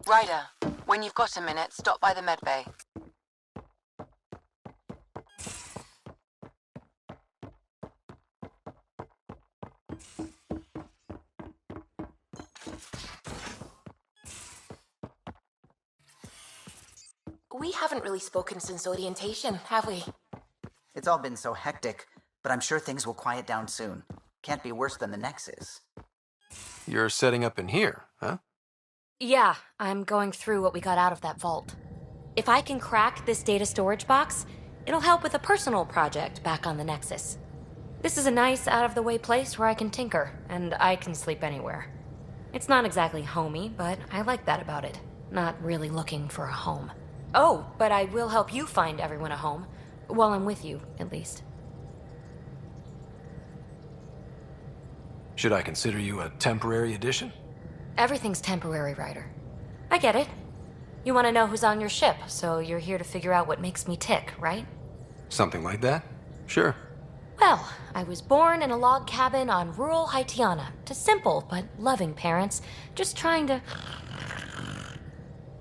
Ryder, when you've got a minute, stop by the medbay. We haven't really spoken since orientation, have we? It's all been so hectic, but I'm sure things will quiet down soon. Can't be worse than the Nexus. You're setting up in here, huh? Yeah, I'm going through what we got out of that vault. If I can crack this data storage box, it'll help with a personal project back on the Nexus. This is a nice, out-of-the-way place where I can tinker, and I can sleep anywhere. It's not exactly homey, but I like that about it. Not really looking for a home. Oh, but I will help you find everyone a home. While I'm with you, at least. Should I consider you a temporary addition? Everything's temporary, Ryder. I get it. You want to know who's on your ship, so you're here to figure out what makes me tick, right? Something like that? Sure. Well, I was born in a log cabin on rural Haitiana to simple but loving parents, just trying to...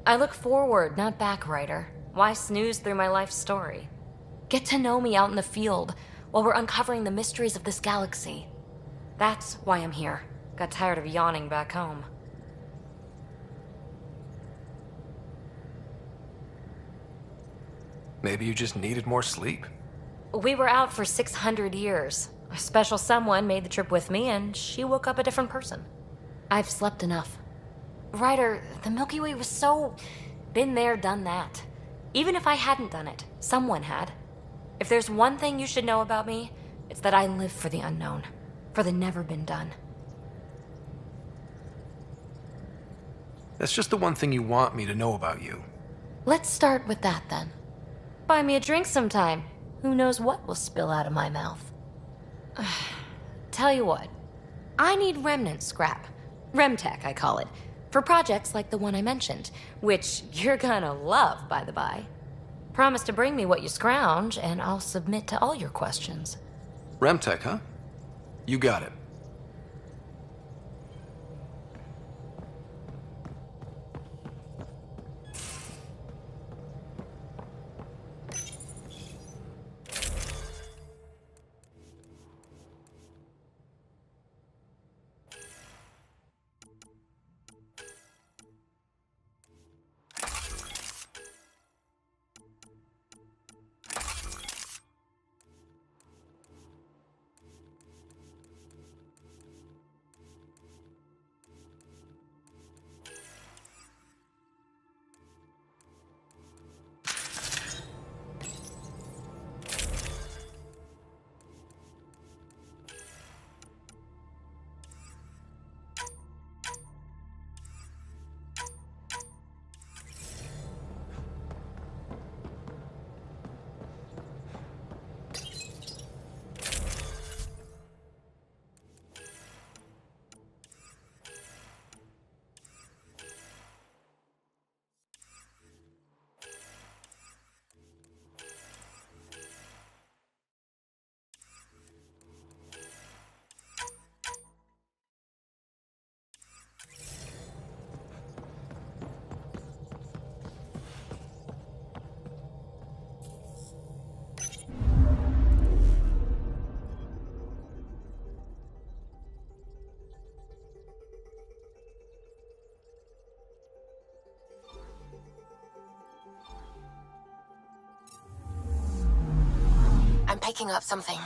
I look forward, not back, Ryder. Why snooze through my life story? Get to know me out in the field while we're uncovering the mysteries of this galaxy. That's why I'm here. Got tired of yawning back home. Maybe you just needed more sleep. We were out for 600 years. A special someone made the trip with me, and she woke up a different person. I've slept enough. Ryder, the Milky Way was so... been there, done that. Even if I hadn't done it, someone had. If there's one thing you should know about me, it's that I live for the unknown. For the never been done. That's just the one thing you want me to know about you. Let's start with that, then. Buy me a drink sometime. Who knows what will spill out of my mouth. Tell you what. I need remnant scrap. Remtech, I call it. For projects like the one I mentioned. Which you're gonna love, by the by. Promise to bring me what you scrounge, and I'll submit to all your questions. Remtech, huh? You got it. I'm picking up something.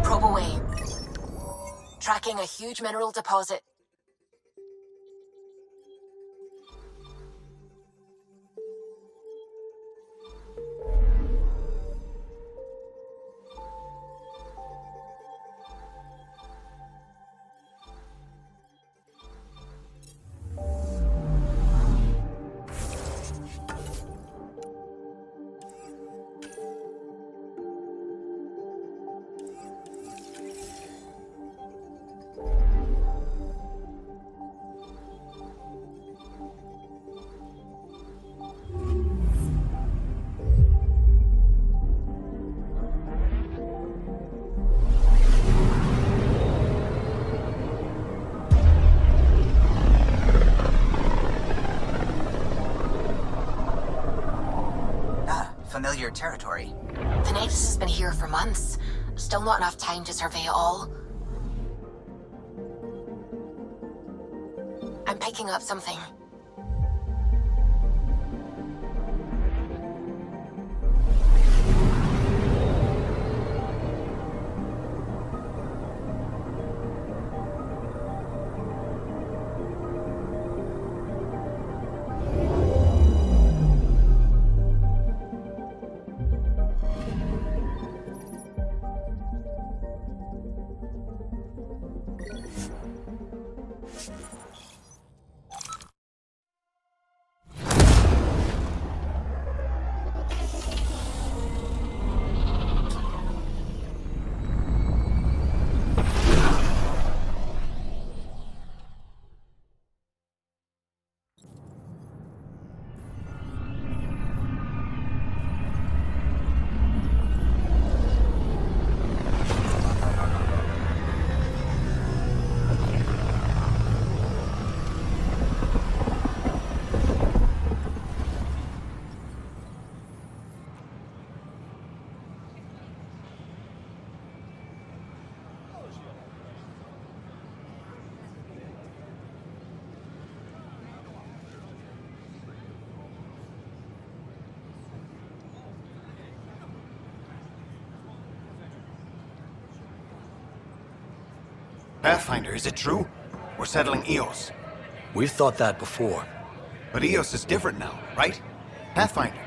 Probe away. Tracking a huge mineral deposit. your territory? The Nexus has been here for months. Still not enough time to survey it all. I'm picking up something. Pathfinder, is it true? We're settling Eos. We've thought that before. But Eos is different now, right? Pathfinder.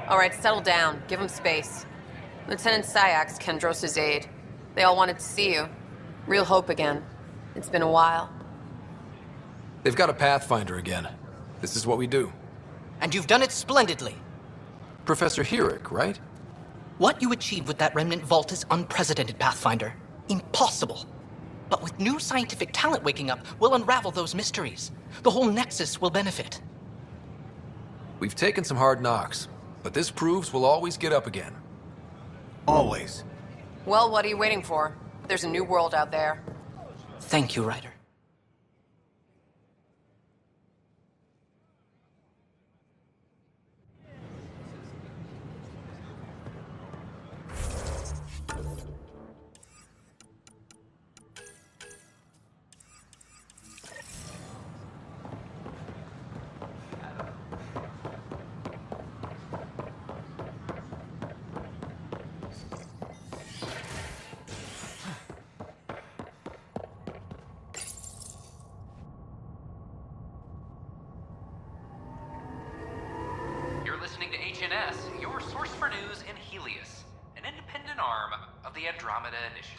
All right, settle down. Give him space. Lieutenant Syax, Kendros' aide. They all wanted to see you. Real hope again. It's been a while. They've got a Pathfinder again. This is what we do. And you've done it splendidly. Professor Herrick, right? What you achieved with that remnant vault is unprecedented, Pathfinder. Impossible. But with new scientific talent waking up, we'll unravel those mysteries. The whole Nexus will benefit. We've taken some hard knocks, but this proves we'll always get up again. Always. Well, what are you waiting for? There's a new world out there. Thank you, Ryder. You're listening to HNS, your source for news in Helios, an independent arm of the Andromeda Initiative.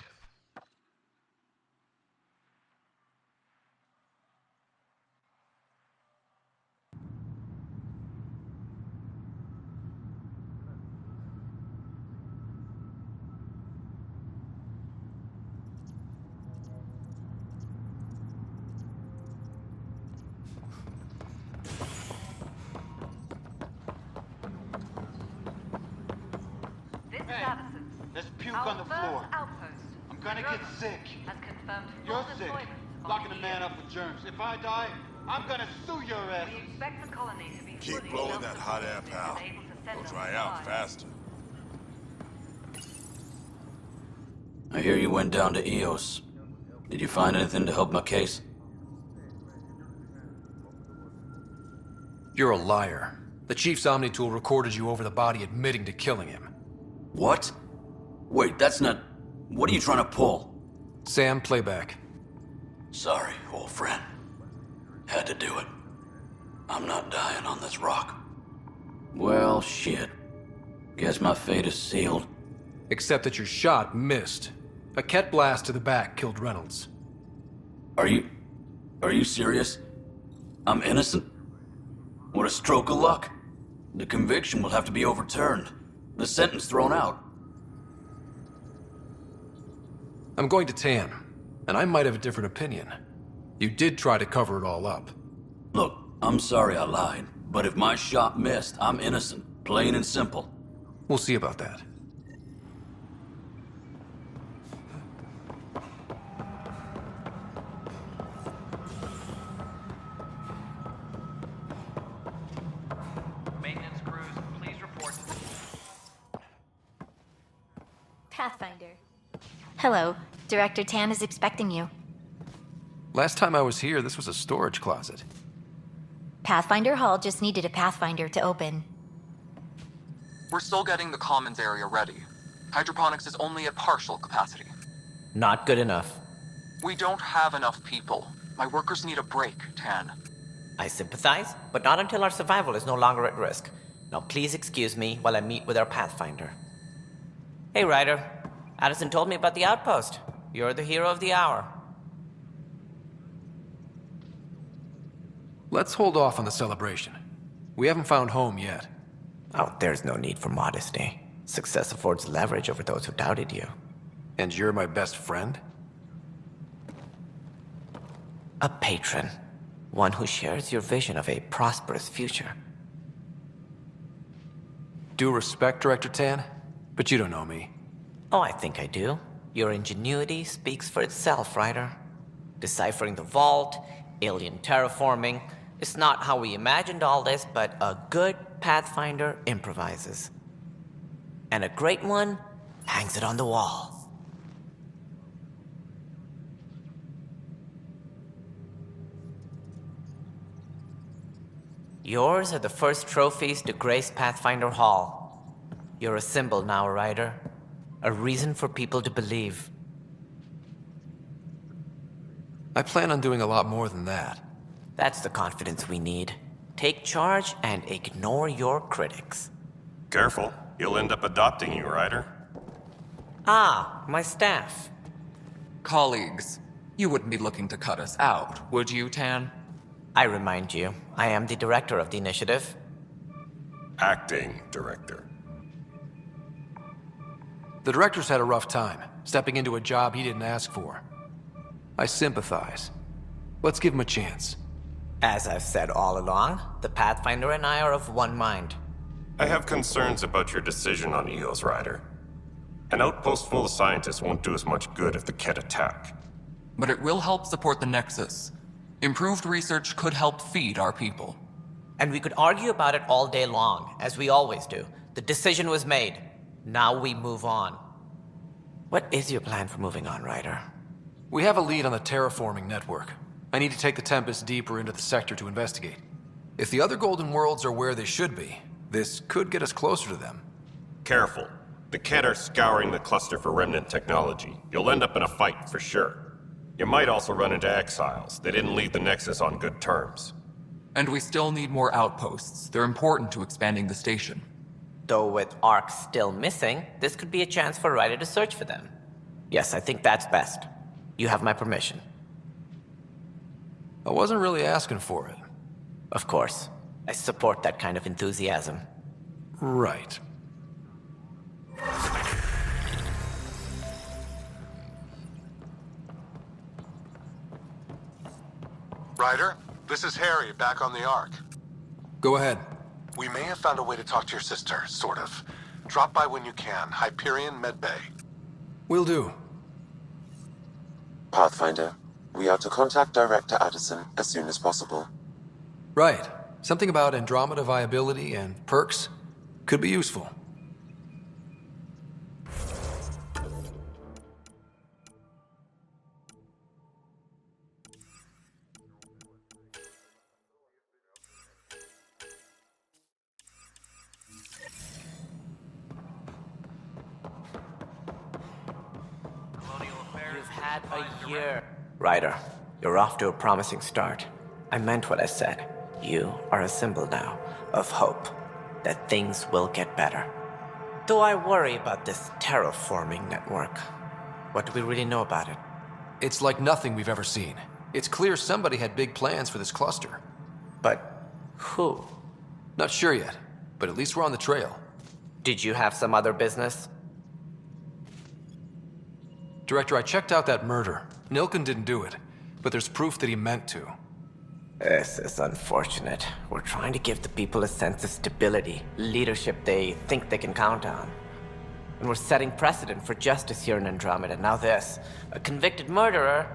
There's puke on the floor. I'm gonna get sick. You're sick. Locking a man up with germs. If I die, I'm gonna sue your ass. Keep blowing that hot air pal. It'll dry out faster. I hear you went down to Eos. Did you find anything to help my case? You're a liar. The Chief's Omni-Tool recorded you over the body admitting to killing him. What? Wait, that's not... What are you trying to pull? Sam, playback. Sorry, old friend. Had to do it. I'm not dying on this rock. Well, shit. Guess my fate is sealed. Except that your shot missed. A Ket blast to the back killed Reynolds. Are you serious? I'm innocent? What a stroke of luck. The conviction will have to be overturned. The sentence thrown out. I'm going to Tan, and I might have a different opinion. You did try to cover it all up. Look, I'm sorry I lied, but if my shot missed, I'm innocent. Plain and simple. We'll see about that. Maintenance crews, please report. Pathfinder. Hello. Director Tan is expecting you. Last time I was here, this was a storage closet. Pathfinder Hall just needed a Pathfinder to open. We're still getting the commons area ready. Hydroponics is only at partial capacity. Not good enough. We don't have enough people. My workers need a break, Tan. I sympathize, but not until our survival is no longer at risk. Now please excuse me while I meet with our Pathfinder. Hey, Ryder. Addison told me about the outpost. You're the hero of the hour. Let's hold off on the celebration. We haven't found home yet. Oh, there's no need for modesty. Success affords leverage over those who doubted you. And you're my best friend? A patron. One who shares your vision of a prosperous future. Due respect, Director Tan, but you don't know me. Oh, I think I do. Your ingenuity speaks for itself, Ryder. Deciphering the vault, alien terraforming. It's not how we imagined all this, but a good Pathfinder improvises. And a great one hangs it on the wall. Yours are the first trophies to grace Pathfinder Hall. You're a symbol now, Ryder. A reason for people to believe. I plan on doing a lot more than that. That's the confidence we need. Take charge and ignore your critics. Careful. You'll end up adopting you, Ryder. Ah, my staff. Colleagues, you wouldn't be looking to cut us out, would you, Tan? I remind you, I am the director of the initiative. Acting director. The director's had a rough time, stepping into a job he didn't ask for. I sympathize. Let's give him a chance. As I've said all along, the Pathfinder and I are of one mind. I have concerns about your decision on Eos, Ryder. An outpost full of scientists won't do us much good if the Ket attack. But it will help support the Nexus. Improved research could help feed our people. And we could argue about it all day long, as we always do. The decision was made. Now we move on. What is your plan for moving on, Ryder? We have a lead on the terraforming network. I need to take the Tempest deeper into the sector to investigate. If the other Golden Worlds are where they should be, this could get us closer to them. Careful. The Ket are scouring the cluster for remnant technology. You'll end up in a fight, for sure. You might also run into exiles. They didn't leave the Nexus on good terms. And we still need more outposts. They're important to expanding the station. Though with Ark still missing, this could be a chance for Ryder to search for them. Yes, I think that's best. You have my permission. I wasn't really asking for it. Of course. I support that kind of enthusiasm. Right. Ryder, this is Harry, back on the Ark. Go ahead. We may have found a way to talk to your sister, sort of. Drop by when you can. Hyperion Medbay. Will do. Pathfinder, we are to contact Director Addison as soon as possible. Right. Something about Andromeda viability and perks could be useful. You've had a year. Ryder, you're off to a promising start. I meant what I said. You are a symbol now of hope that things will get better. Though I worry about this terraforming network. What do we really know about it? It's like nothing we've ever seen. It's clear somebody had big plans for this cluster. But who? Not sure yet, but at least we're on the trail. Did you have some other business? Director, I checked out that murder. Nilken didn't do it, but there's proof that he meant to. This is unfortunate. We're trying to give the people a sense of stability, leadership they think they can count on. And we're setting precedent for justice here in Andromeda. Now this, a convicted murderer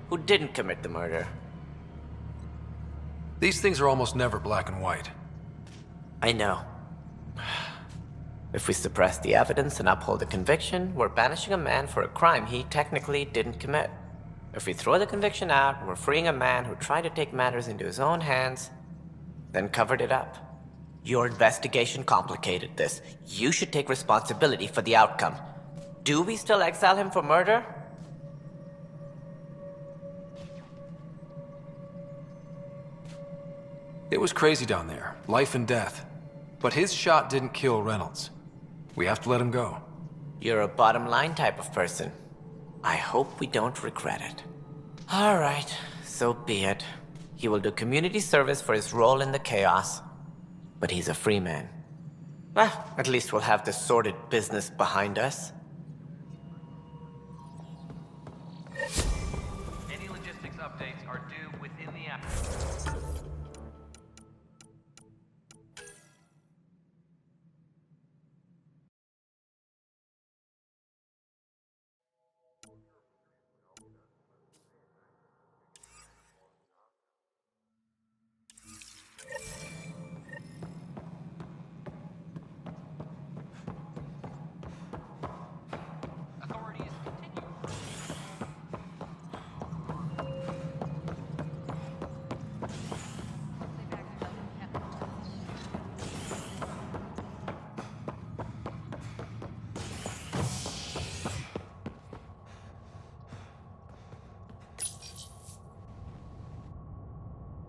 who didn't commit the murder. These things are almost never black and white. I know. If we suppress the evidence and uphold the conviction, we're banishing a man for a crime he technically didn't commit. If we throw the conviction out, we're freeing a man who tried to take matters into his own hands, then covered it up. Your investigation complicated this. You should take responsibility for the outcome. Do we still exile him for murder? It was crazy down there, life and death. But his shot didn't kill Reynolds. We have to let him go. You're a bottom line type of person. I hope we don't regret it. All right, so be it. He will do community service for his role in the chaos. But he's a free man. Well, at least we'll have the sordid business behind us. Any logistics updates are due within the app.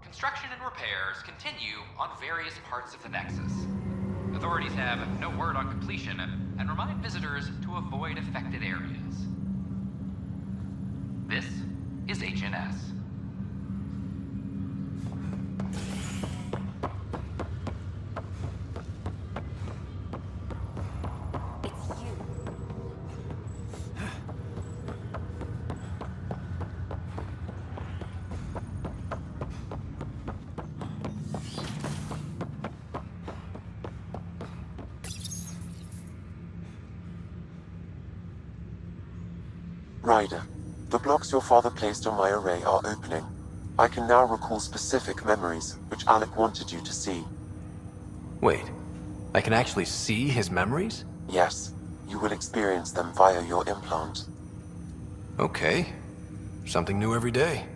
Construction and repairs continue on various parts of the Nexus. Authorities have no word on completion and remind visitors to avoid affected areas. This is HNS. Ryder, the blocks your father placed on my array are opening. I can now recall specific memories, which Alec wanted you to see. Wait, I can actually see his memories? Yes, you will experience them via your implant. Okay. Something new every day.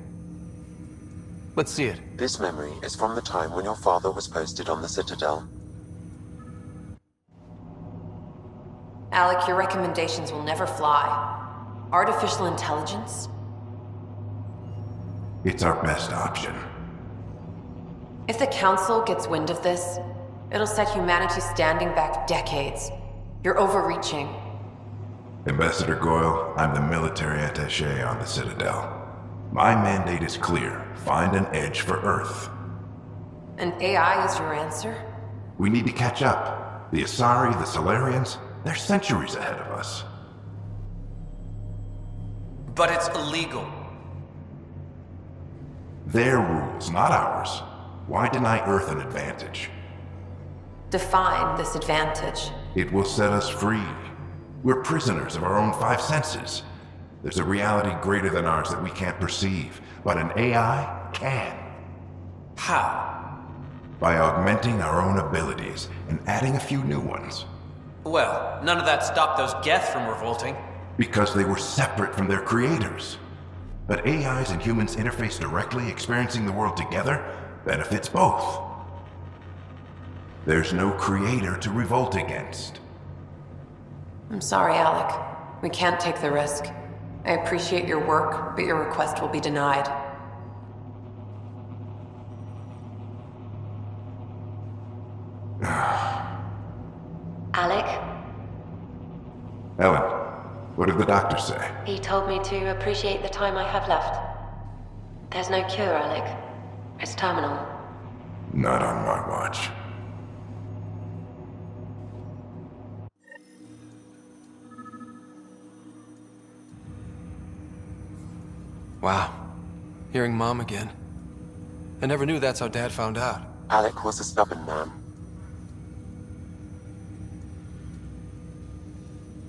Let's see it. This memory is from the time when your father was posted on the Citadel. Alec, your recommendations will never fly. Artificial intelligence? It's our best option. If the Council gets wind of this, it'll set humanity standing back decades. You're overreaching. Ambassador Goyle, I'm the military attaché on the Citadel. My mandate is clear. Find an edge for Earth. And AI is your answer? We need to catch up. The Asari, the Solarians, they're centuries ahead of us. But it's illegal. Their rules, not ours. Why deny Earth an advantage? Define this advantage. It will set us free. We're prisoners of our own five senses. There's a reality greater than ours that we can't perceive, but an AI can. How? By augmenting our own abilities and adding a few new ones. Well, none of that stopped those Geth from revolting. Because they were separate from their creators. But AIs and humans interface directly, experiencing the world together, benefits both. There's no creator to revolt against. I'm sorry, Alec. We can't take the risk. I appreciate your work, but your request will be denied. Alec? Ellen, what did the doctor say? He told me to appreciate the time I have left. There's no cure, Alec. It's terminal. Not on my watch. Wow. Hearing Mom again. I never knew that's how Dad found out. Alec was a stubborn man.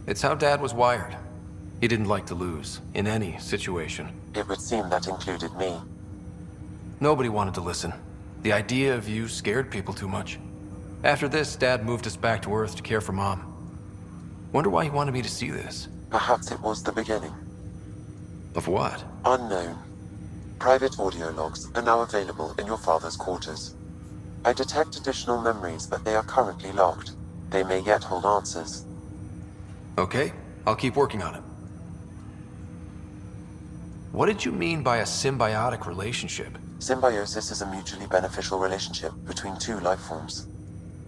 It's how Dad was wired. He didn't like to lose, in any situation. It would seem that included me. Nobody wanted to listen. The idea of you scared people too much. After this, Dad moved us back to Earth to care for Mom. Wonder why he wanted me to see this. Perhaps it was the beginning. Of what? Unknown. Private audio logs are now available in your father's quarters. I detect additional memories, but they are currently locked. They may yet hold answers. Okay, I'll keep working on it. What did you mean by a symbiotic relationship? Symbiosis is a mutually beneficial relationship between two life forms.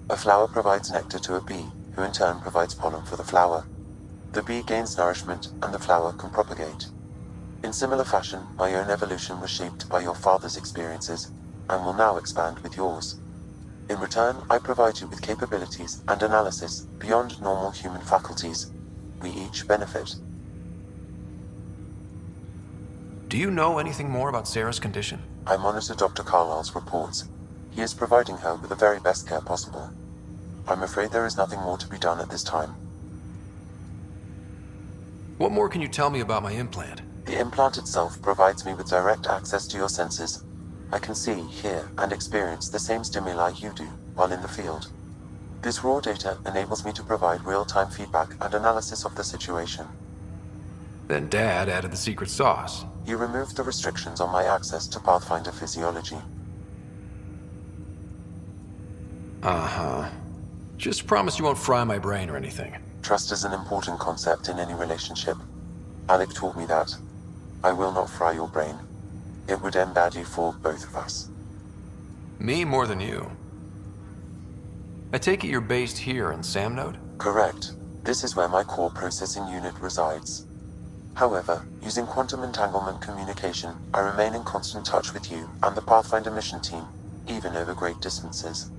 A flower provides nectar to a bee, who in turn provides pollen for the flower. The bee gains nourishment, and the flower can propagate. In similar fashion, my own evolution was shaped by your father's experiences, and will now expand with yours. In return, I provide you with capabilities and analysis beyond normal human faculties. We each benefit. Do you know anything more about Sarah's condition? I monitor Dr. Carlisle's reports. He is providing her with the very best care possible. I'm afraid there is nothing more to be done at this time. What more can you tell me about my implant? The implant itself provides me with direct access to your senses. I can see, hear, and experience the same stimuli you do while in the field. This raw data enables me to provide real-time feedback and analysis of the situation. Then Dad added the secret sauce. He removed the restrictions on my access to Pathfinder physiology. Uh-huh. Just promise you won't fry my brain or anything. Trust is an important concept in any relationship. Alec taught me that. I will not fry your brain. It would end badly for both of us. Me more than you. I take it you're based here in Samnode? Correct. This is where my core processing unit resides. However, using quantum entanglement communication, I remain in constant touch with you and the Pathfinder mission team, even over great distances.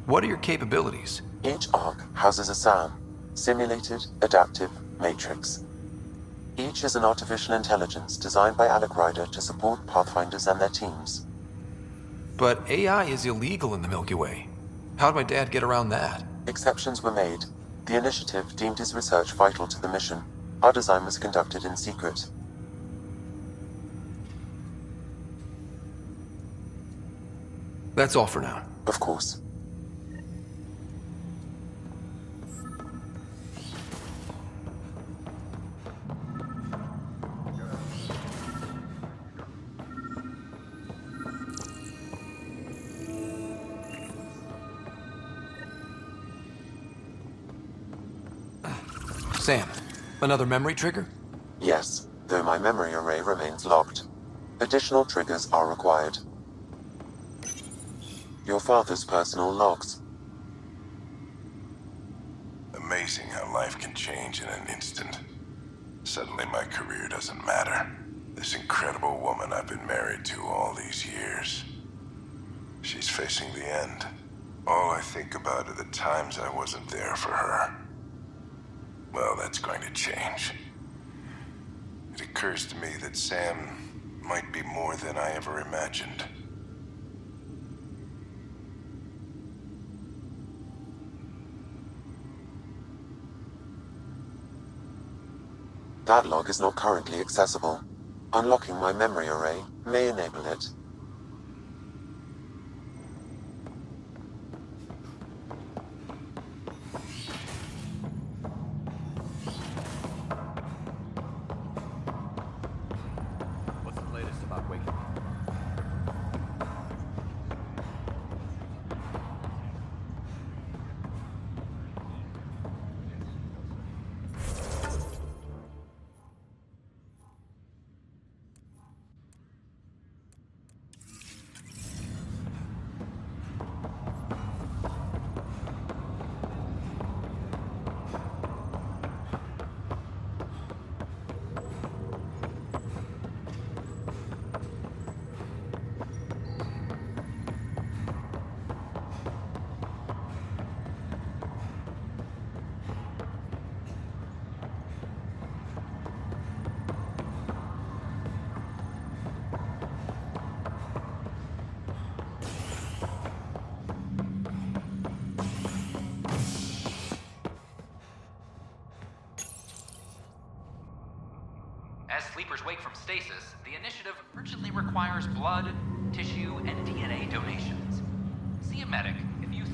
What are your capabilities? Each arc houses a SAM, Simulated Adaptive Matrix. Each is an artificial intelligence designed by Alec Ryder to support Pathfinders and their teams. But AI is illegal in the Milky Way. How'd my dad get around that? Exceptions were made. The initiative deemed his research vital to the mission. Our design was conducted in secret. That's all for now. Of course. Sam, another memory trigger? Yes, though my memory array remains locked. Additional triggers are required. Your father's personal logs. Amazing how life can change in an instant. Suddenly my career doesn't matter. This incredible woman I've been married to all these years. She's facing the end. All I think about are the times I wasn't there for her. Well, that's going to change. It occurs to me that Sam might be more than I ever imagined. That log is not currently accessible. Unlocking my memory array may enable it. What's the latest about waking? As sleepers wake from stasis, the initiative urgently requires blood, tissue, and DNA donations. See a medic if you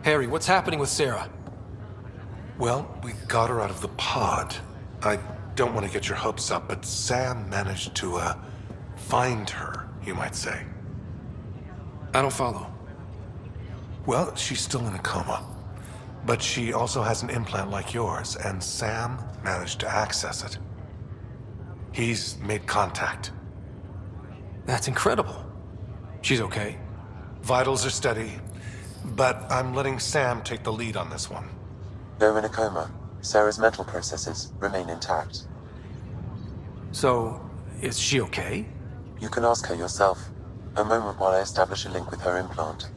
Harry, what's happening with Sarah? Well, we got her out of the pod. I don't want to get your hopes up, but Sam managed to, find her, you might say. I don't follow. Well, she's still in a coma. But she also has an implant like yours, and Sam managed to access it. He's made contact. That's incredible. She's okay? Vitals are steady, but I'm letting Sam take the lead on this one. Though in a coma, Sarah's mental processes remain intact. So, is she okay? You can ask her yourself. A moment while I establish a link with her implant.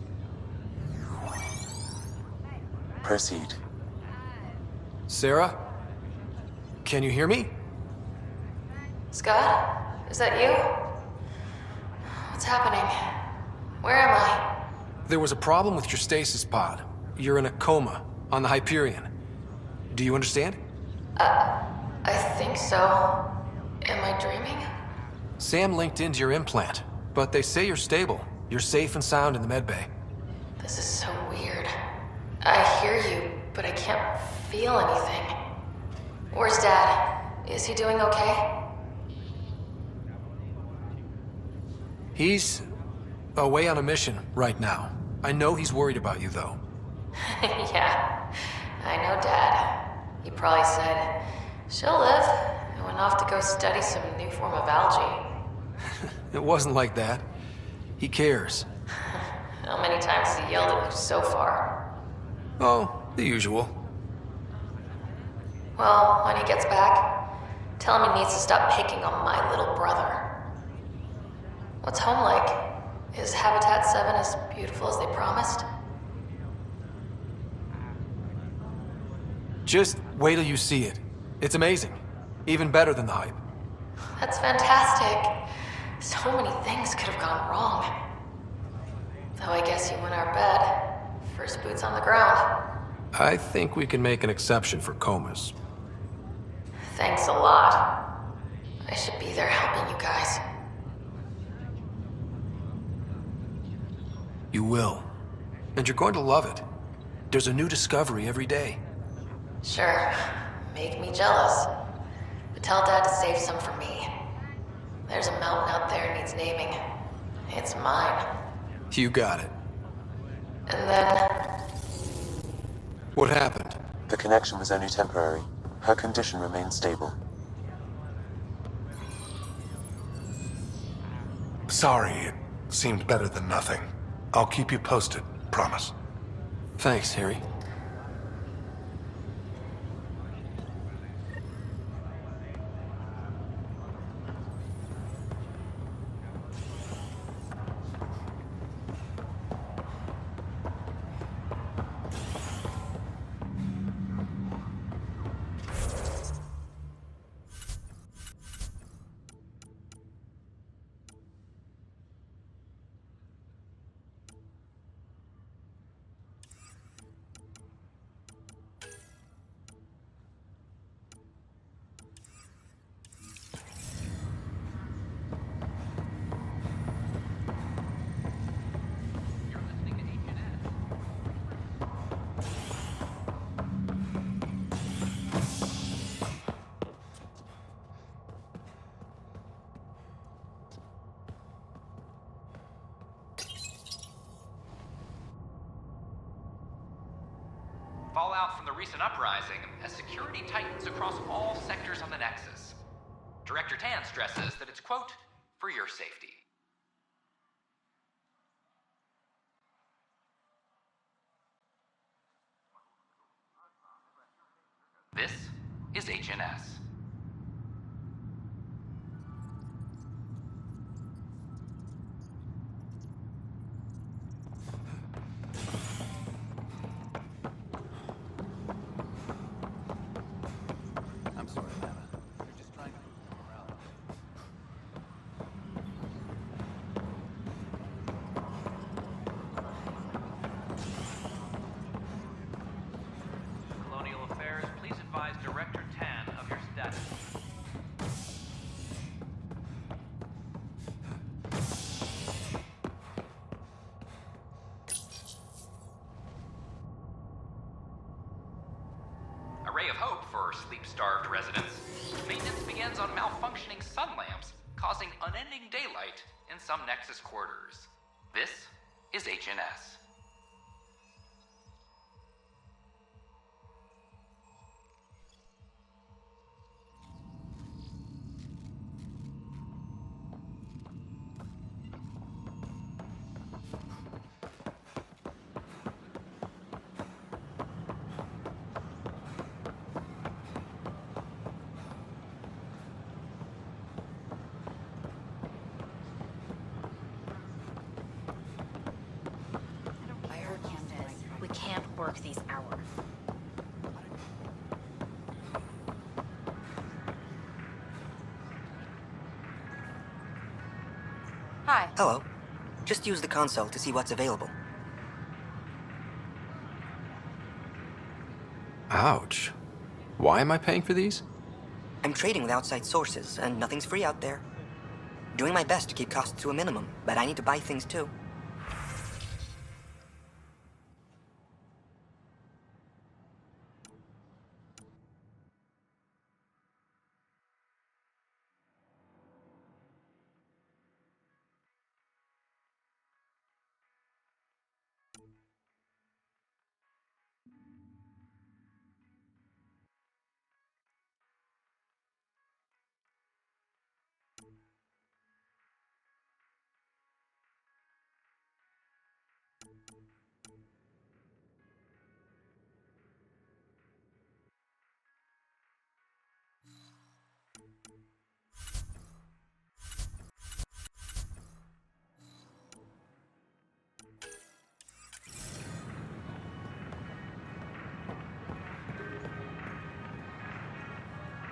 Proceed. Sarah? Can you hear me? Scott? Is that you? What's happening? Where am I? There was a problem with your stasis pod. You're in a coma on the Hyperion. Do you understand? I think so. Am I dreaming? Sam linked into your implant, but they say you're stable. You're safe and sound in the medbay. This is so weird. I hear you, but I can't feel anything. Where's Dad? Is he doing okay? He's away on a mission right now. I know he's worried about you, though. Yeah, I know Dad. He probably said, she'll live, and went off to go study some new form of algae. It wasn't like that. He cares. How many times has he yelled at you so far? Oh, the usual. Well, when he gets back, tell him he needs to stop picking on my little brother. What's home like? Is Habitat 7 as beautiful as they promised? Just wait till you see it. It's amazing. Even better than the hype. That's fantastic. So many things could have gone wrong. Though I guess you win our bet. First boots on the ground. I think we can make an exception for comas. Thanks a lot. I should be there helping you guys. You will. And you're going to love it. There's a new discovery every day. Sure. Make me jealous. But tell Dad to save some for me. There's a mountain out there needs naming. It's mine. You got it. And then... What happened? The connection was only temporary. Her condition remained stable. Sorry, it seemed better than nothing. I'll keep you posted, promise. Thanks, Harry. Fallout from the recent uprising as security tightens across all sectors on the Nexus. Director Tan stresses that it's, quote, for your safety. This is HNS. Director Tan of your residents, maintenance begins on malfunctioning sun lamps, causing unending daylight in some Nexus quarters. This is HNS. We can't work these hours. Hi. Hello. Just use the console to see what's available. Ouch. Why am I paying for these? I'm trading with outside sources, and nothing's free out there. Doing my best to keep costs to a minimum, but I need to buy things too.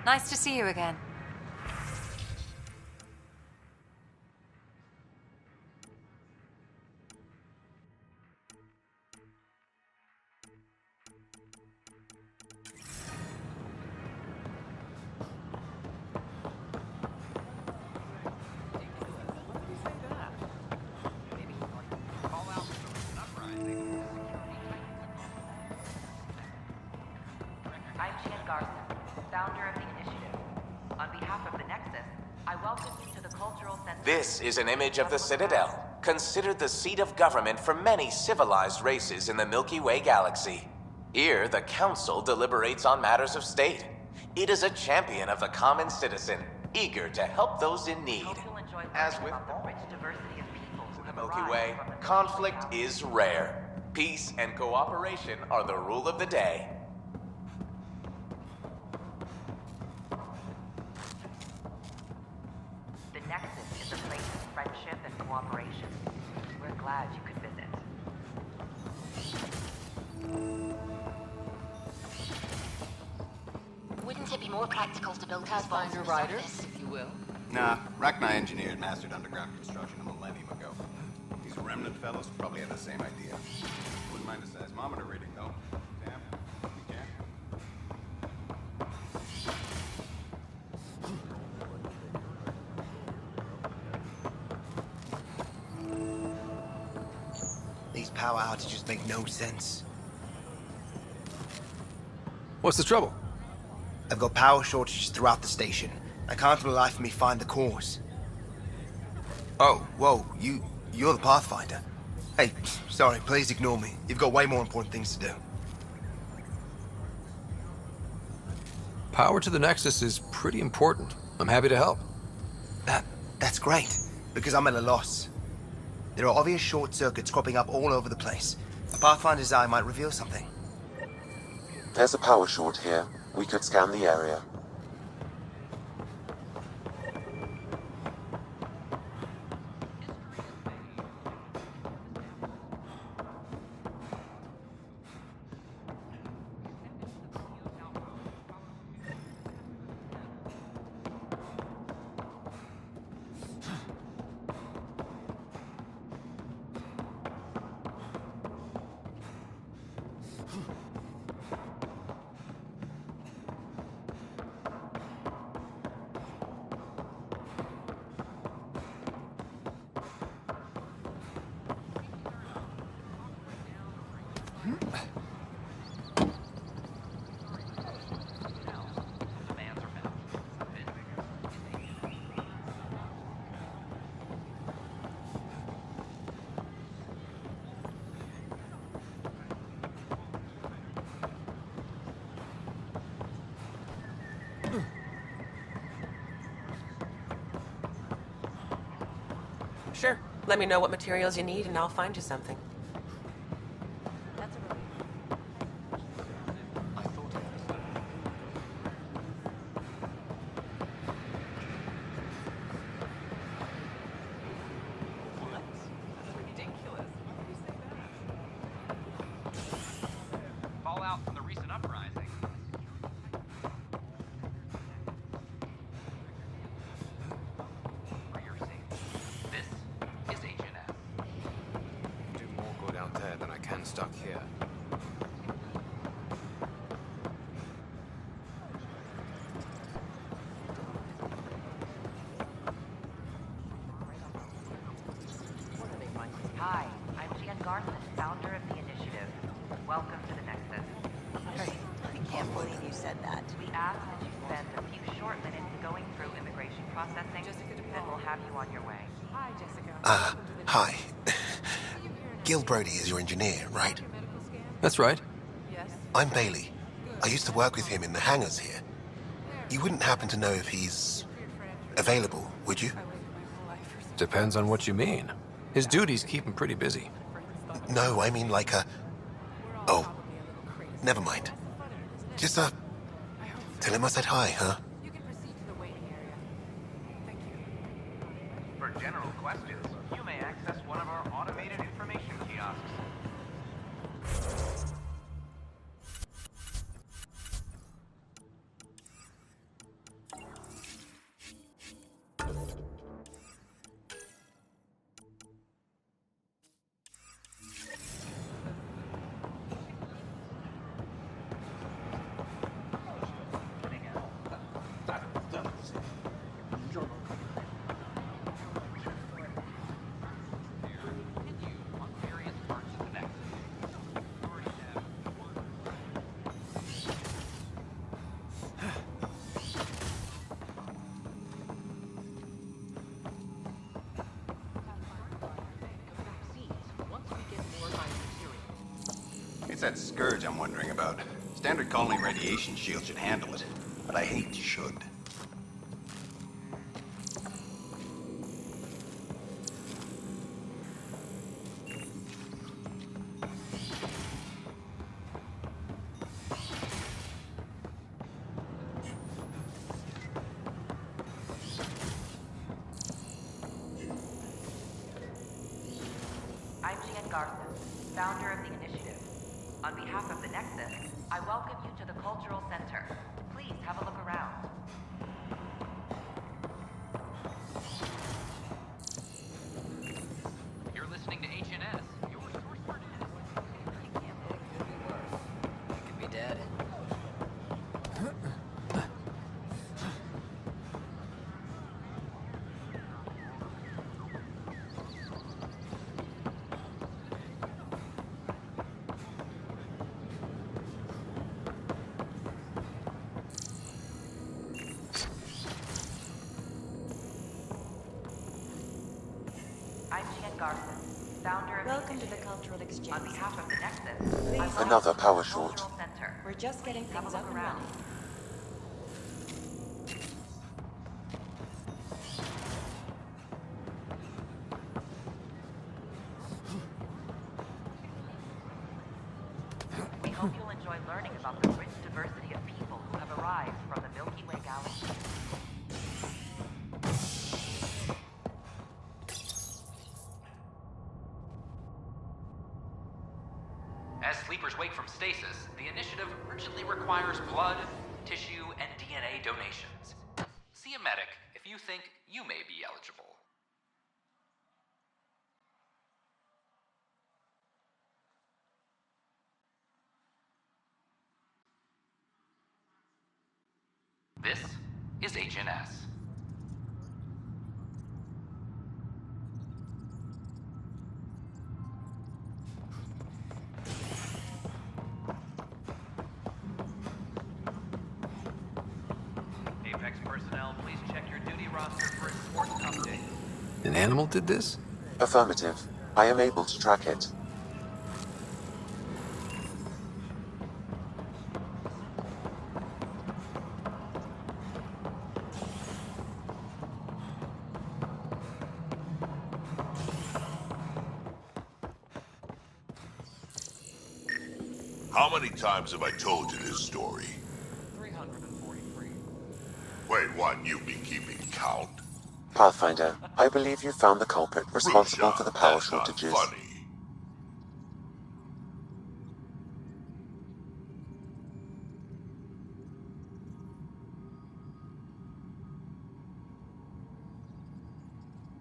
Nice to see you again. This is an image of the Citadel, considered the seat of government for many civilized races in the Milky Way galaxy. Here, the Council deliberates on matters of state. It is a champion of the common citizen, eager to help those in need. As with all in the Milky Way, conflict is rare. Peace and cooperation are the rule of the day. Cooperation. We're glad you could visit. Wouldn't it be more practical to build Pathfinder riders, if you will? Nah, Rachni engineered mastered underground construction a millennium ago. These remnant fellows probably had the same idea. Wouldn't mind a seismometer reading, though. Damn, you can. These power outages make no sense. What's the trouble? I've got power shortages throughout the station. I can't for the life of me find the cause. Oh, whoa, you're the Pathfinder. Hey, sorry, please ignore me. You've got way more important things to do. Power to the Nexus is pretty important. I'm happy to help. That's great, because I'm at a loss. There are obvious short circuits cropping up all over the place. A Pathfinder's eye might reveal something. There's a power short here. We could scan the area. Sure. Let me know what materials you need and I'll find you something. Fallout from the recent uprising. For your safety, this is HNS. Do more good out there than I can stuck here. Hi, I'm Jan Garson, founder of the initiative. Welcome to the Nexus. I can't believe you said that. We ask that you spend a few short minutes going through immigration processing, then we'll have you on your way. Hi, Jessica. Hi. Gil Brody is your engineer, right? That's right. I'm Bailey. I used to work with him in the hangars here. You wouldn't happen to know if he's available, would you? Depends on what you mean. His duties keep him pretty busy. No, I mean like a... Oh, never mind. Just, tell him I said hi, huh? For general questions, you may access one of our automated information kiosks. It's that scourge I'm wondering about. Standard colony radiation shield should handle it, but I hate should. I'm Jan Garson, founder of the initiative. On behalf of the Nexus, I welcome you to the Cultural Center. Please have a look around. You're listening to HNS, your source for news. I can't believe it could be worse. I could be dead. I'm Jan Garson, founder of Welcome to the Cultural Exchange. On behalf of the Nexus, I welcome Another you to power the short. Cultural Center. We're just getting Please have things a up look and around. running. We hope you'll enjoy learning about the rich diversity of people who have arrived from the Milky Way galaxy. As sleepers wake from stasis, the initiative urgently requires blood, tissue, and DNA donations. See a medic if you think you may be eligible. This is HNS. Apex personnel, please check your duty roster for a sports update. An animal did this? Affirmative. I am able to track it. How many times have I told you this story? 343. Wait, what? You've been keeping count? Pathfinder, I believe you found the culprit responsible for the power That's not shortages. funny.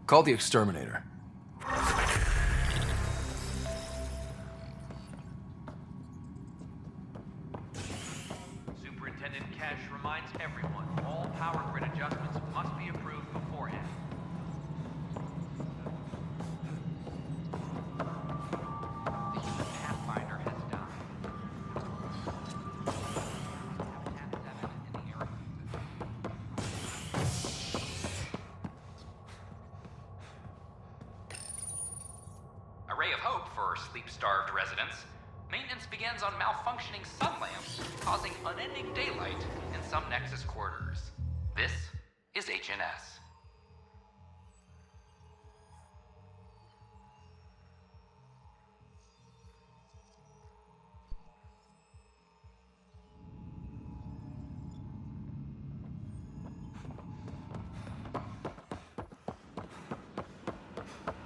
Call the exterminator. Superintendent Cash reminds everyone all power grid adjustments must be approved beforehand. The human Pathfinder has died. Habitat 7 in the area. A ray of hope for sleep-starved residents. Maintenance begins on malfunctioning sun lamps, causing unending daylight in some Nexus quarters. This is HNS.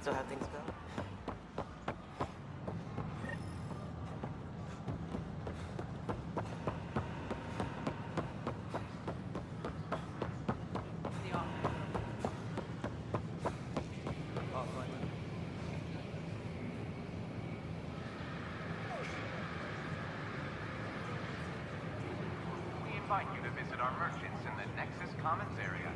So how things go? We invite you to visit our merchants in the Nexus Commons area.